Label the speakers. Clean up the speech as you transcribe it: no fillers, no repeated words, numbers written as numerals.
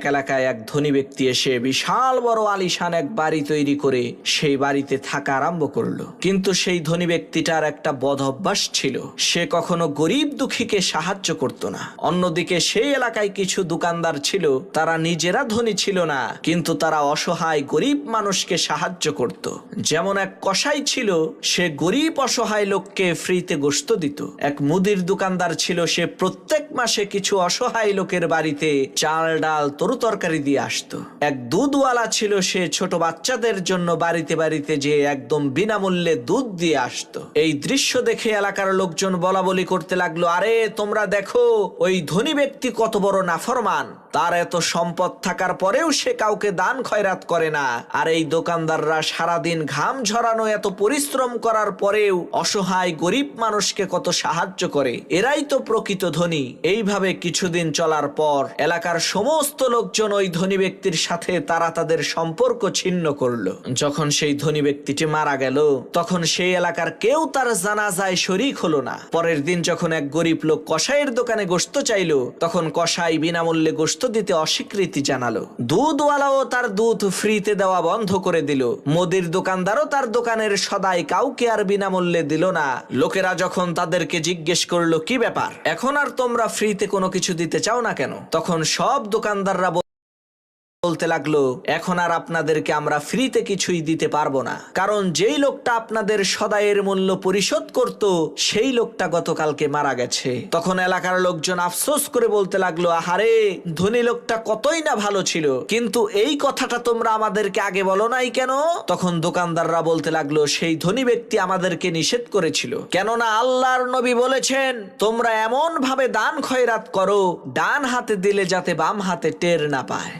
Speaker 1: এক এলাকায় এক ধনী ব্যক্তি এসে বিশাল বড় আলিশান এক বাড়ি তৈরি করে সেই বাড়িতে থাকা আরম্ভ করলো। কিন্তু সেই ধনী ব্যক্তিটার একটা বদ অভ্যাস ছিল, সে কখনো গরিব দুঃখীকে সাহায্য করত না। অন্যদিকে সেই এলাকায় কিছু দোকানদার ছিল, তারা নিজেরা ধনী ছিল না, কিন্তু তারা অসহায় গরিব মানুষকে সাহায্য করত। যেমন এক কসাই ছিল, সে গরিব অসহায় লোককে ফ্রিতে গোশত দিত। এক মুদির দোকানদার ছিল, সে প্রত্যেক মাসে কিছু অসহায় লোকের বাড়িতে চাল ডাল তরু তরকারি দিয়ে আসতো। এক দুধওয়ালা ছিল, সে ছোট বাচ্চাদের জন্য বাড়িতে বাড়িতে যে একদম বিনামূল্যে দুধ দিয়ে আসতো। এই দৃশ্য দেখে এলাকার লোকজন বলা বলি করতে লাগলো, আরে তোমরা দেখো ওই ধনী ব্যক্তি কত বড় নাফরমান, তার এত সম্পদ থাকার পরেও সে কাউকে দান খয়রাত করে না। আর এই দোকানদাররা সারাদিন ঘাম ঝরানো এত পরিশ্রম করার পরেও অসহায় গরিব মানুষকে কত সাহায্য করে, এরাই তো প্রকৃত ধনী। এইভাবে কিছুদিন চলার পর এলাকার সমস্ত লোকজন ওই ধনী ব্যক্তির সাথে তারা তাদের সম্পর্ক ছিন্ন করলো। যখন সেই ধনী ব্যক্তিটি মারা গেল, তখন সেই এলাকার কেউ তার জানাজায় শরীক হলো না। পরের দিন যখন এক গরিব লোক কসাইয়ের দোকানে গোশত চাইলো, তখন কসাই বিনামূল্যে গোশত দিতে অস্বীকৃতি জানালো। দুধওয়ালাও তার দুধ ফ্রিতে দেওয়া বন্ধ করে দিল। মুদির দোকানদারও তার দোকানের সদাই কাউকে আর বিনামূল্যে দিল না। লোকেরা যখন তাদেরকে জিজ্ঞেস করলো, কি ব্যাপার, এখন আর তোমরা ফ্রিতে কোনো কিছু দিতে চাও না কেন? তখন সব দোকানদাররা বলতে লাগলো, এখন আর আপনাদেরকে আমরা ফ্রিতে কিছুই দিতে পারবো না, কারণ যেই লোকটা আপনাদের সদাইয়ের মূল্য পরিশোধ করত, সেই লোকটা গতকালকে মারা গেছে। তখন এলাকার লোকজন আফসোস করে বলতে লাগলো, আহারে ধনী লোকটা কতই না ভালো ছিল, কিন্তু এই কথাটা তোমরা আমাদেরকে আগে বলো নাই কেন? তখন দোকানদাররা বলতে লাগলো, সেই ধনী ব্যক্তি আমাদেরকে নিষেধ করেছিল, কেননা আল্লাহর নবী বলেছেন, তোমরা এমন ভাবে দান খয়রাত করো, ডান হাতে দিলে যাতে বাম হাতে টের না পায়।